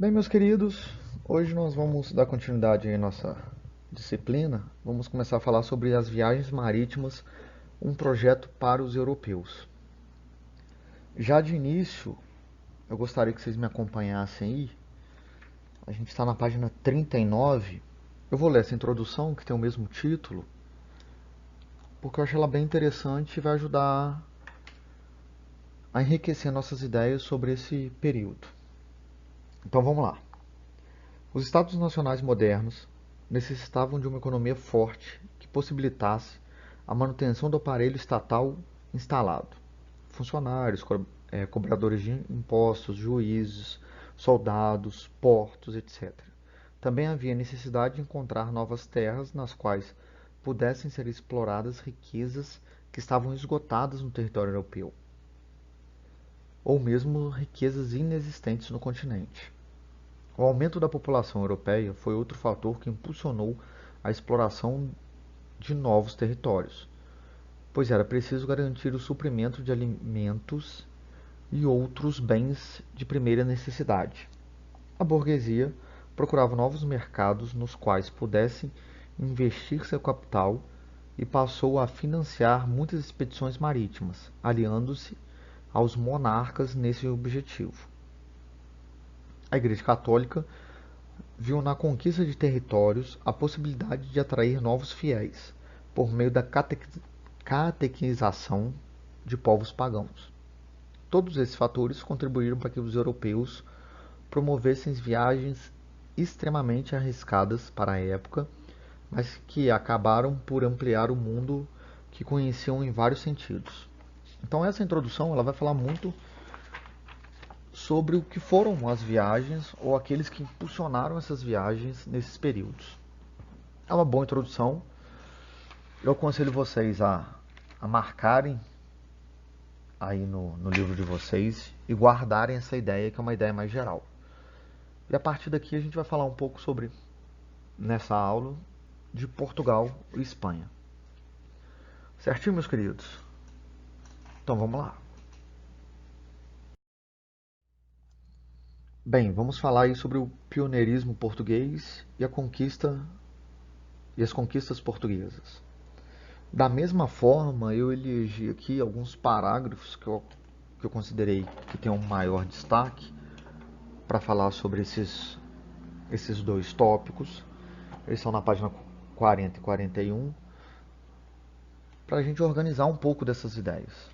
Bem, meus queridos, hoje nós vamos dar continuidade à nossa disciplina. Vamos começar a falar sobre as viagens marítimas, um projeto para os europeus. Já de início, eu gostaria que vocês me acompanhassem aí. A gente está na página 39. Eu vou ler essa introdução, que tem o mesmo título, porque eu acho ela bem interessante e vai ajudar a enriquecer nossas ideias sobre esse período. Então vamos lá. Os Estados nacionais modernos necessitavam de uma economia forte que possibilitasse a manutenção do aparelho estatal instalado. Funcionários, cobradores de impostos, juízes, soldados, portos, etc. Também havia necessidade de encontrar novas terras nas quais pudessem ser exploradas riquezas que estavam esgotadas no território europeu, ou mesmo riquezas inexistentes no continente. O aumento da população europeia foi outro fator que impulsionou a exploração de novos territórios, pois era preciso garantir o suprimento de alimentos e outros bens de primeira necessidade. A burguesia procurava novos mercados nos quais pudesse investir seu capital e passou a financiar muitas expedições marítimas, aliando-se aos monarcas nesse objetivo. A Igreja Católica viu na conquista de territórios a possibilidade de atrair novos fiéis, por meio da catequização de povos pagãos. Todos esses fatores contribuíram para que os europeus promovessem viagens extremamente arriscadas para a época, mas que acabaram por ampliar o mundo que conheciam em vários sentidos. Então essa introdução ela vai falar muito sobre o que foram as viagens ou aqueles que impulsionaram essas viagens nesses períodos. É uma boa introdução. Eu aconselho vocês a marcarem aí no livro de vocês e guardarem essa ideia, que é uma ideia mais geral. E a partir daqui a gente vai falar um pouco sobre, nessa aula, de Portugal e Espanha. Certinho, meus queridos? Então vamos lá. Bem, vamos falar aí sobre o pioneirismo português e as conquistas portuguesas. Da mesma forma, eu elegi aqui alguns parágrafos que eu considerei que tem um maior destaque para falar sobre esses dois tópicos. Eles são na página 40 e 41, para a gente organizar um pouco dessas ideias.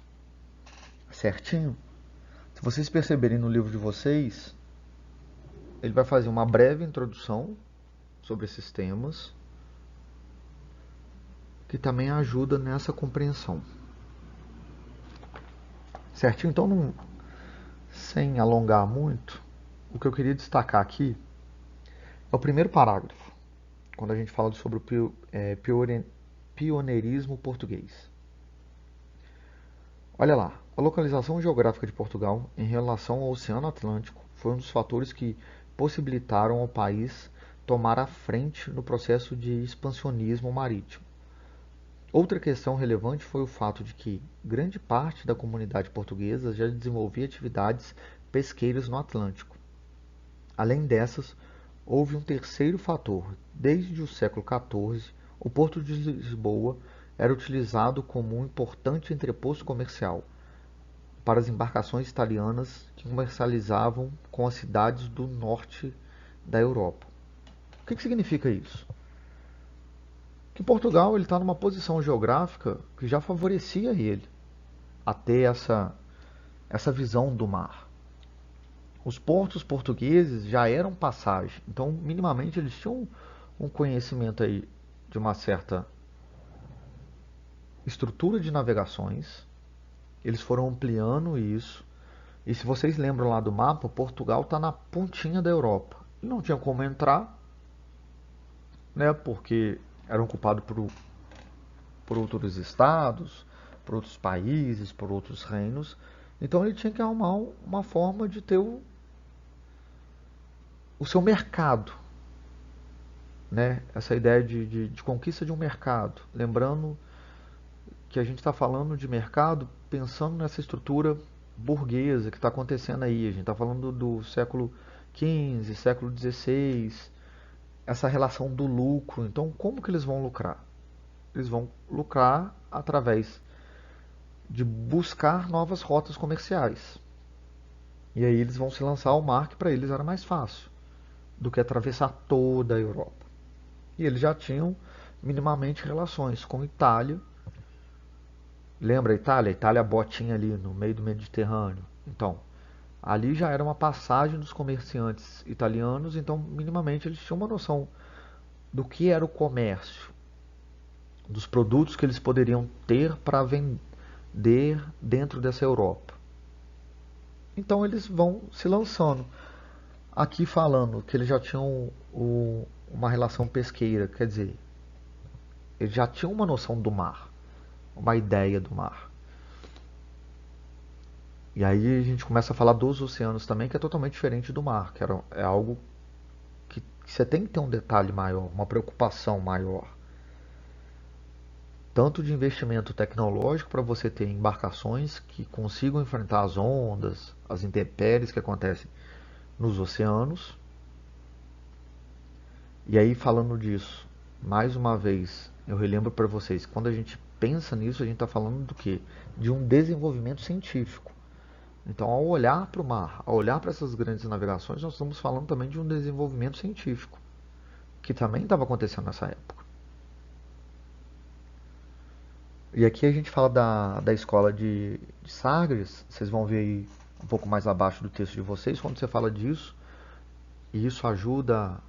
Certinho? Se vocês perceberem no livro de vocês, ele vai fazer uma breve introdução sobre esses temas, que também ajuda nessa compreensão. Certinho? Então, sem alongar muito, o que eu queria destacar aqui é o primeiro parágrafo, quando a gente fala sobre o pioneirismo português. Olha lá, a localização geográfica de Portugal em relação ao Oceano Atlântico foi um dos fatores que possibilitaram ao país tomar a frente no processo de expansionismo marítimo. Outra questão relevante foi o fato de que grande parte da comunidade portuguesa já desenvolvia atividades pesqueiras no Atlântico. Além dessas, houve um terceiro fator. Desde o século XIV, o porto de Lisboa era utilizado como um importante entreposto comercial para as embarcações italianas que comercializavam com as cidades do norte da Europa. O que significa isso? Que Portugal está numa posição geográfica que já favorecia ele a ter essa visão do mar. Os portos portugueses já eram passagem, então minimamente eles tinham um conhecimento aí de uma certa estrutura de navegações. Eles foram ampliando isso. E se vocês lembram lá do mapa, Portugal está na pontinha da Europa. E não tinha como entrar, né, porque eram ocupados por outros estados, por outros países, por outros reinos. Então ele tinha que arrumar uma forma de ter o seu mercado, né? Essa ideia de conquista de um mercado. Lembrando que a gente está falando de mercado pensando nessa estrutura burguesa que está acontecendo aí. A gente está falando do século XV, século XVI, essa relação do lucro. Então, como que eles vão lucrar? Eles vão lucrar através de buscar novas rotas comerciais. E aí eles vão se lançar ao mar, que para eles era mais fácil do que atravessar toda a Europa. E eles já tinham minimamente relações com Itália. Lembra a Itália? A Itália botinha ali no meio do Mediterrâneo. Então, ali já era uma passagem dos comerciantes italianos, então minimamente eles tinham uma noção do que era o comércio, dos produtos que eles poderiam ter para vender dentro dessa Europa. Então eles vão se lançando. Aqui falando que eles já tinham uma relação pesqueira, quer dizer, eles já tinham uma noção do mar, uma ideia do mar. E aí a gente começa a falar dos oceanos também, que é totalmente diferente do mar, que é algo que você tem que ter um detalhe maior, uma preocupação maior. Tanto de investimento tecnológico para você ter embarcações que consigam enfrentar as ondas, as intempéries que acontecem nos oceanos. E aí falando disso, mais uma vez, eu relembro para vocês, quando a gente pensa nisso, a gente está falando do quê? De um desenvolvimento científico. Então, ao olhar para o mar, ao olhar para essas grandes navegações, nós estamos falando também de um desenvolvimento científico, que também estava acontecendo nessa época. E aqui a gente fala da escola de Sagres, vocês vão ver aí um pouco mais abaixo do texto de vocês, quando você fala disso, e isso ajuda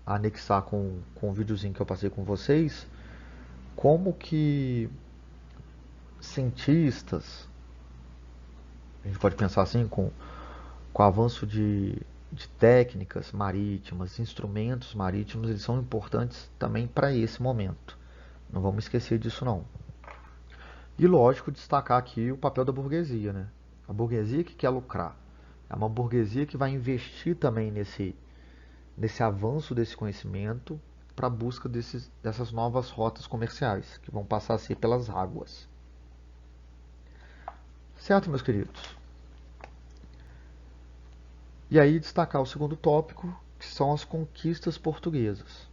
a anexar com o videozinho que eu passei com vocês, como que cientistas, a gente pode pensar assim, com o avanço de técnicas marítimas, instrumentos marítimos, eles são importantes também para esse momento. Não vamos esquecer disso não. E lógico, destacar aqui o papel da burguesia, né? A burguesia que quer lucrar. É uma burguesia que vai investir também nesse avanço desse conhecimento para a busca dessas novas rotas comerciais, que vão passar a ser pelas águas. Certo, meus queridos? E aí destacar o segundo tópico, que são as conquistas portuguesas.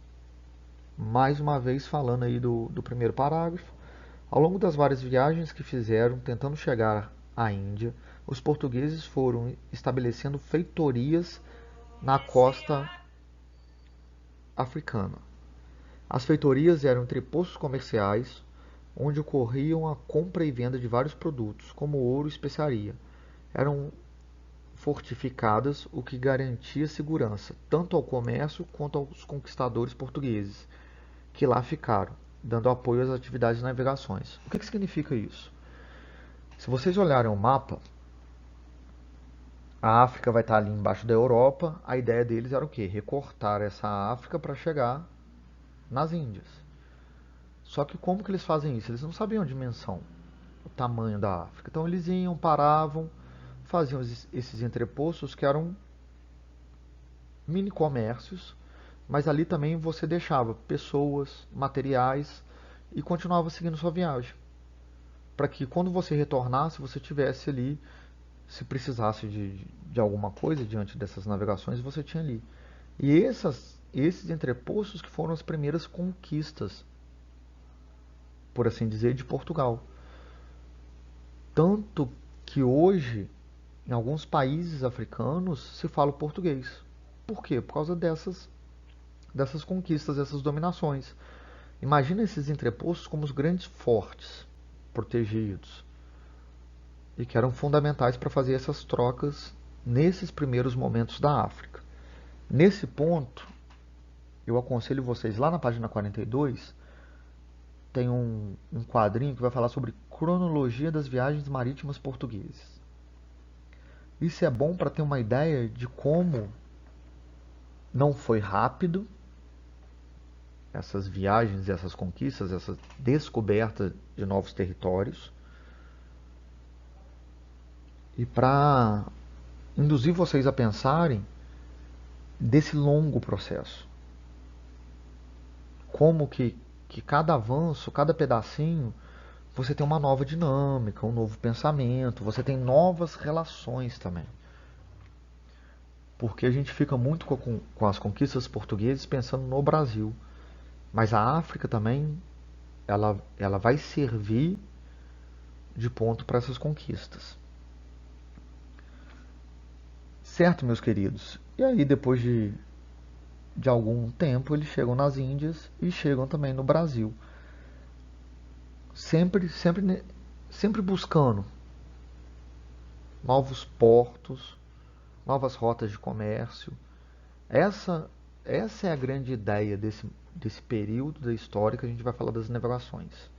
Mais uma vez falando aí do primeiro parágrafo, ao longo das várias viagens que fizeram tentando chegar à Índia, os portugueses foram estabelecendo feitorias na costa africana. As feitorias eram entrepostos comerciais onde ocorriam a compra e venda de vários produtos, como ouro e especiaria. Eram fortificadas, o que garantia segurança tanto ao comércio quanto aos conquistadores portugueses, que lá ficaram, dando apoio às atividades de navegações. O que significa isso? Se vocês olharem o mapa, a África vai estar ali embaixo da Europa. A ideia deles era o quê? Recortar essa África para chegar nas Índias. Só que como que eles fazem isso? Eles não sabiam a dimensão, o tamanho da África. Então eles iam, paravam, faziam esses entrepostos que eram mini comércios, mas ali também você deixava pessoas, materiais e continuava seguindo sua viagem. Para que quando você retornasse, você tivesse ali, se precisasse de alguma coisa diante dessas navegações, você tinha ali. E esses entrepostos que foram as primeiras conquistas, por assim dizer, de Portugal. Tanto que hoje, em alguns países africanos, se fala o português. Por quê? Por causa dessas conquistas, dessas dominações. Imagina esses entrepostos como os grandes fortes protegidos e que eram fundamentais para fazer essas trocas nesses primeiros momentos da África. Nesse ponto, eu aconselho vocês, lá na página 42, tem um quadrinho que vai falar sobre cronologia das viagens marítimas portuguesas. Isso é bom para ter uma ideia de como não foi rápido essas viagens, essas conquistas, essa descoberta de novos territórios, e para induzir vocês a pensarem desse longo processo. Como que cada avanço, cada pedacinho, você tem uma nova dinâmica, um novo pensamento, você tem novas relações também. porque a gente fica muito com as conquistas portuguesas pensando no Brasil. Mas a África também, ela vai servir de ponto para essas conquistas. Certo, meus queridos? E aí, depois de algum tempo, eles chegam nas Índias e chegam também no Brasil. Sempre buscando novos portos, novas rotas de comércio. Essa, essa é a grande ideia desse período da história que a gente vai falar das navegações.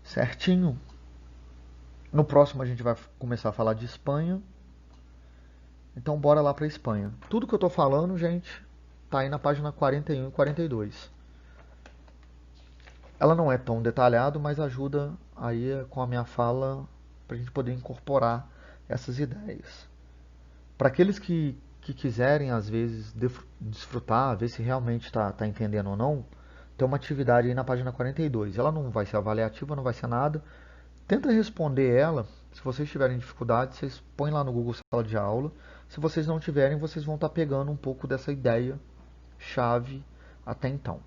Certinho? No próximo a gente vai começar a falar de Espanha. Então bora lá para Espanha. Tudo que eu estou falando, gente, tá aí na página 41 e 42. Ela não é tão detalhada, mas ajuda aí com a minha fala para a gente poder incorporar essas ideias. Para aqueles que quiserem, às vezes, desfrutar, ver se realmente está entendendo ou não, tem uma atividade aí na página 42. Ela não vai ser avaliativa, não vai ser nada. Tenta responder ela. Se vocês tiverem dificuldade, vocês põem lá no Google Sala de Aula. Se vocês não tiverem, vocês vão estar pegando um pouco dessa ideia chave até então.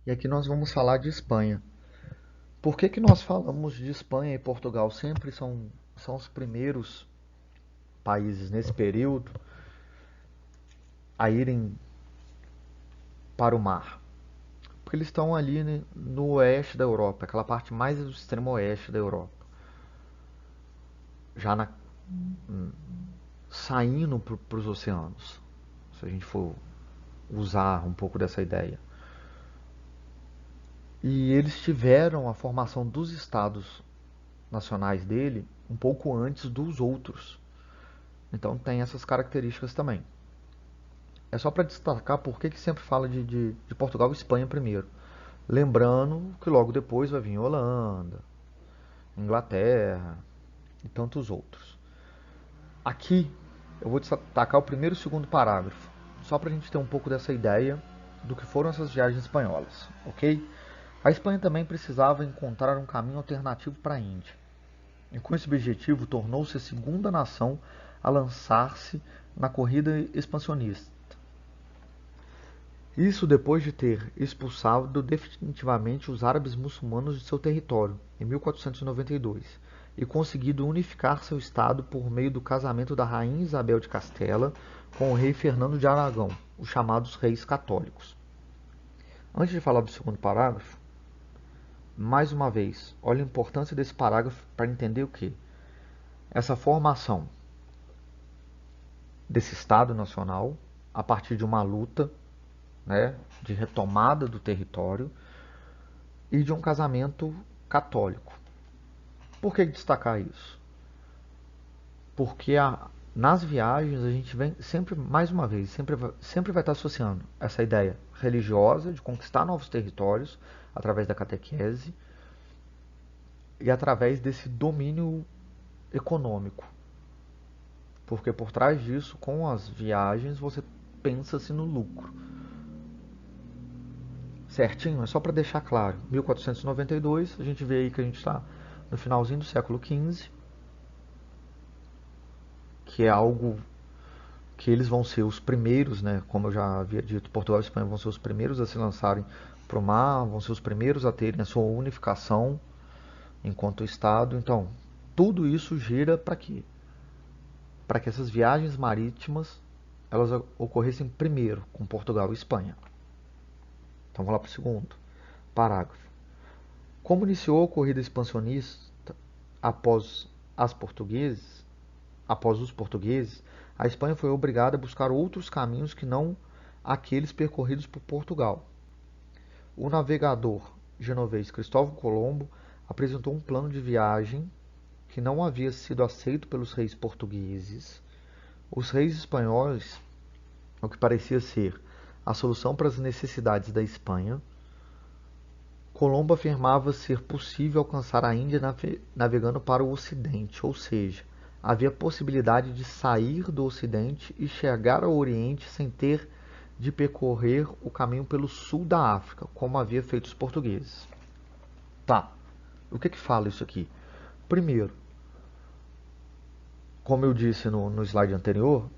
E aqui nós vamos falar de Espanha. Por que nós falamos de Espanha e Portugal? Sempre são os primeiros países nesse período a irem para o mar. Porque eles estão ali, né, no oeste da Europa, aquela parte mais do extremo oeste da Europa. Já saindo para os oceanos, se a gente for usar um pouco dessa ideia. E eles tiveram a formação dos estados nacionais dele um pouco antes dos outros. Então tem essas características também. É só para destacar por que sempre fala de Portugal e Espanha primeiro. Lembrando que logo depois vai vir Holanda, Inglaterra e tantos outros. Aqui eu vou destacar o primeiro e o segundo parágrafo, só para a gente ter um pouco dessa ideia do que foram essas viagens espanholas, ok? A Espanha também precisava encontrar um caminho alternativo para a Índia. E com esse objetivo tornou-se a segunda nação a lançar-se na corrida expansionista. Isso depois de ter expulsado definitivamente os árabes muçulmanos de seu território, em 1492, e conseguido unificar seu estado por meio do casamento da rainha Isabel de Castela com o rei Fernando de Aragão, os chamados reis católicos. Antes de falar do segundo parágrafo, mais uma vez, olha a importância desse parágrafo para entender o que? Essa formação desse Estado Nacional a partir de uma luta, né, de retomada do território e de um casamento católico. Por que destacar isso? Porque nas viagens a gente vem sempre, mais uma vez, sempre vai estar associando essa ideia religiosa de conquistar novos territórios através da catequese e através desse domínio econômico. Porque por trás disso, com as viagens, você pensa-se no lucro. Certinho? É só para deixar claro. 1492, a gente vê aí que a gente está no finalzinho do século XV, que é algo que eles vão ser os primeiros, né? Como eu já havia dito, Portugal e Espanha vão ser os primeiros a se lançarem para o mar, vão ser os primeiros a terem a sua unificação enquanto Estado. Então, tudo isso gira para quê? Para que essas viagens marítimas elas ocorressem primeiro com Portugal e Espanha. Então, vamos lá para o segundo parágrafo. Como iniciou a corrida expansionista após os portugueses, a Espanha foi obrigada a buscar outros caminhos que não aqueles percorridos por Portugal. O navegador genovês Cristóvão Colombo apresentou um plano de viagem que não havia sido aceito pelos reis portugueses. Os reis espanhóis, o que parecia ser a solução para as necessidades da Espanha, Colombo afirmava ser possível alcançar a Índia navegando para o Ocidente, ou seja, havia possibilidade de sair do Ocidente e chegar ao Oriente sem ter de percorrer o caminho pelo sul da África, como havia feito os portugueses. Tá, O que fala isso aqui? Primeiro, como eu disse no slide anterior,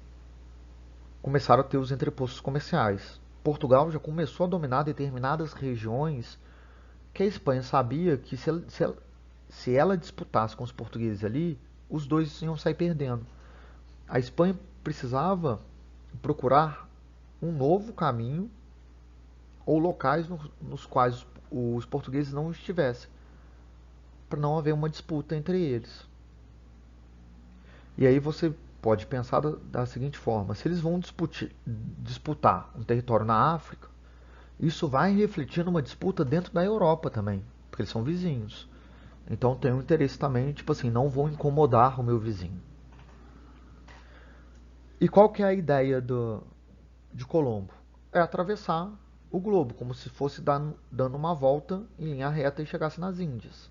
começaram a ter os entrepostos comerciais. Portugal já começou a dominar determinadas regiões que a Espanha sabia que se ela disputasse com os portugueses ali, os dois iam sair perdendo. A Espanha precisava procurar um novo caminho ou locais nos quais os portugueses não estivessem, para não haver uma disputa entre eles. E aí você pode pensar da seguinte forma: se eles vão disputar um território na África, isso vai refletir numa disputa dentro da Europa também, porque eles são vizinhos. Então tem um interesse também, tipo assim, não vou incomodar o meu vizinho. E qual que é a ideia de Colombo? É atravessar o globo, como se fosse dando uma volta em linha reta e chegasse nas Índias.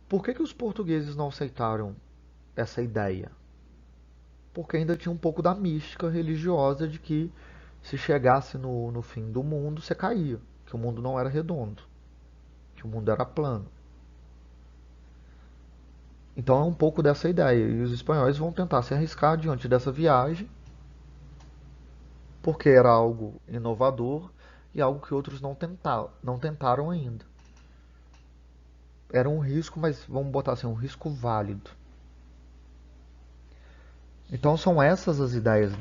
Por que os portugueses não aceitaram essa ideia? Porque ainda tinha um pouco da mística religiosa de que se chegasse no fim do mundo, você caía, que o mundo não era redondo, que o mundo era plano. Então é um pouco dessa ideia. E os espanhóis vão tentar se arriscar diante dessa viagem, porque era algo inovador e algo que outros não tentaram ainda. Era um risco, mas vamos botar assim, um risco válido. Então são essas as ideias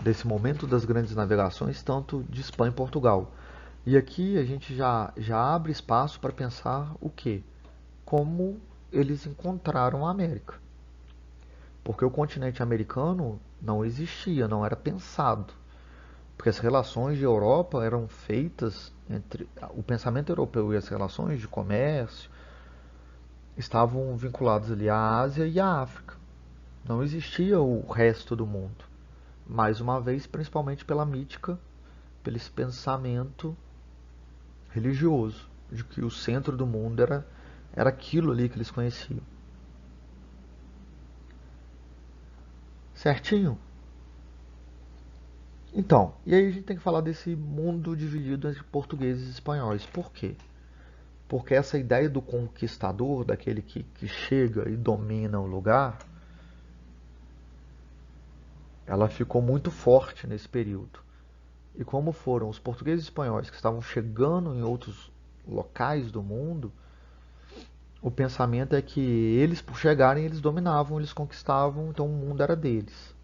desse momento das grandes navegações, tanto de Espanha e Portugal. E aqui a gente já abre espaço para pensar o quê? Como eles encontraram a América. Porque o continente americano não existia, não era pensado. Porque as relações de Europa eram feitas entre o pensamento europeu e as relações de comércio estavam vinculados ali à Ásia e à África. Não existia o resto do mundo. Mais uma vez, principalmente pela mítica, pelo esse pensamento religioso, de que o centro do mundo era aquilo ali que eles conheciam. Certinho? Então, e aí a gente tem que falar desse mundo dividido entre portugueses e espanhóis. Por quê? Porque essa ideia do conquistador, daquele que chega e domina o lugar, ela ficou muito forte nesse período. E como foram os portugueses e espanhóis que estavam chegando em outros locais do mundo, o pensamento é que eles, por chegarem, eles dominavam, eles conquistavam, então o mundo era deles.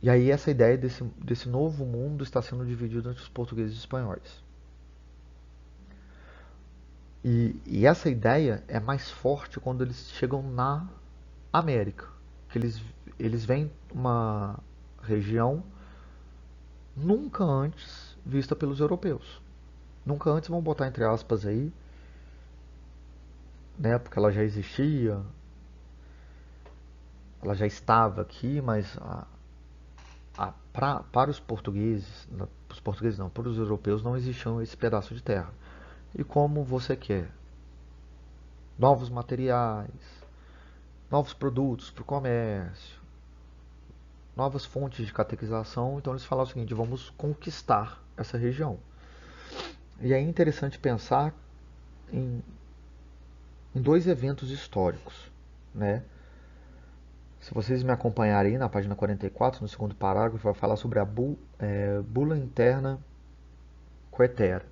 E aí essa ideia desse novo mundo está sendo dividido entre os portugueses e os espanhóis. E essa ideia é mais forte quando eles chegam na América. Que eles vêm uma região nunca antes vista pelos europeus. Nunca antes, vamos botar entre aspas aí, né, porque ela já existia, ela já estava aqui, mas para os portugueses não, para os europeus não existia esse pedaço de terra. E como você quer novos materiais, novos produtos para o comércio, novas fontes de catequização, então eles falaram o seguinte: vamos conquistar essa região. E é interessante pensar em, em dois eventos históricos, né? Se vocês me acompanharem aí na página 44, no segundo parágrafo, vai falar sobre a bula interna coetera.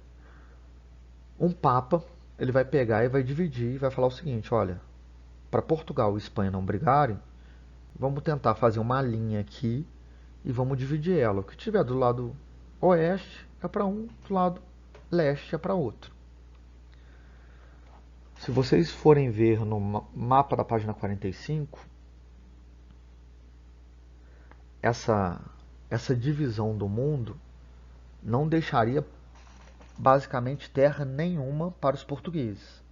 Um papa, ele vai pegar e vai dividir e vai falar o seguinte: olha, para Portugal e Espanha não brigarem, vamos tentar fazer uma linha aqui e vamos dividir ela. O que tiver do lado oeste é para um, do lado leste é para outro. Se vocês forem ver no mapa da página 45, essa divisão do mundo não deixaria basicamente terra nenhuma para os portugueses.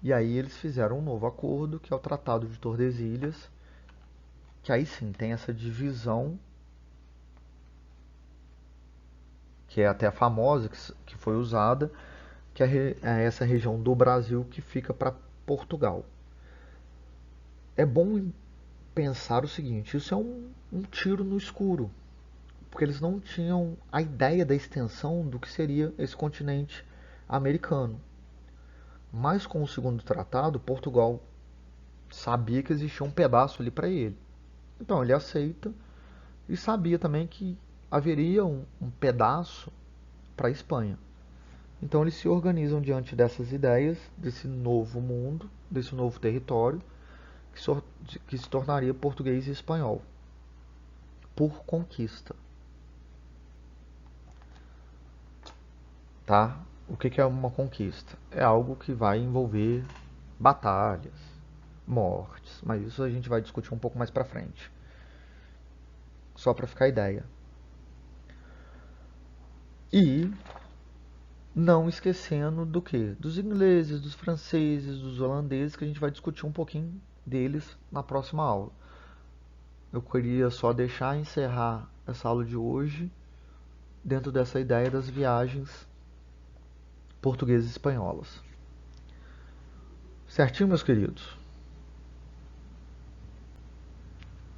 E aí eles fizeram um novo acordo, que é o Tratado de Tordesilhas, que aí sim tem essa divisão, que é até famosa, que foi usada, que é essa região do Brasil que fica para Portugal. É bom pensar o seguinte: isso é um tiro no escuro, porque eles não tinham a ideia da extensão do que seria esse continente americano. Mas com o segundo tratado, Portugal sabia que existia um pedaço ali para ele. Então ele aceita e sabia também que haveria um pedaço para a Espanha. Então eles se organizam diante dessas ideias, desse novo mundo, desse novo território, que se tornaria português e espanhol, por conquista. Tá? O que é uma conquista? É algo que vai envolver batalhas, mortes, mas isso a gente vai discutir um pouco mais pra frente. Só para ficar a ideia. E não esquecendo do que? Dos ingleses, dos franceses, dos holandeses, que a gente vai discutir um pouquinho deles na próxima aula. Eu queria só encerrar essa aula de hoje dentro dessa ideia das viagens portuguesas e espanholas. Certinho, meus queridos?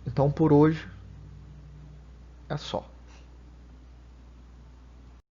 Então por hoje é só.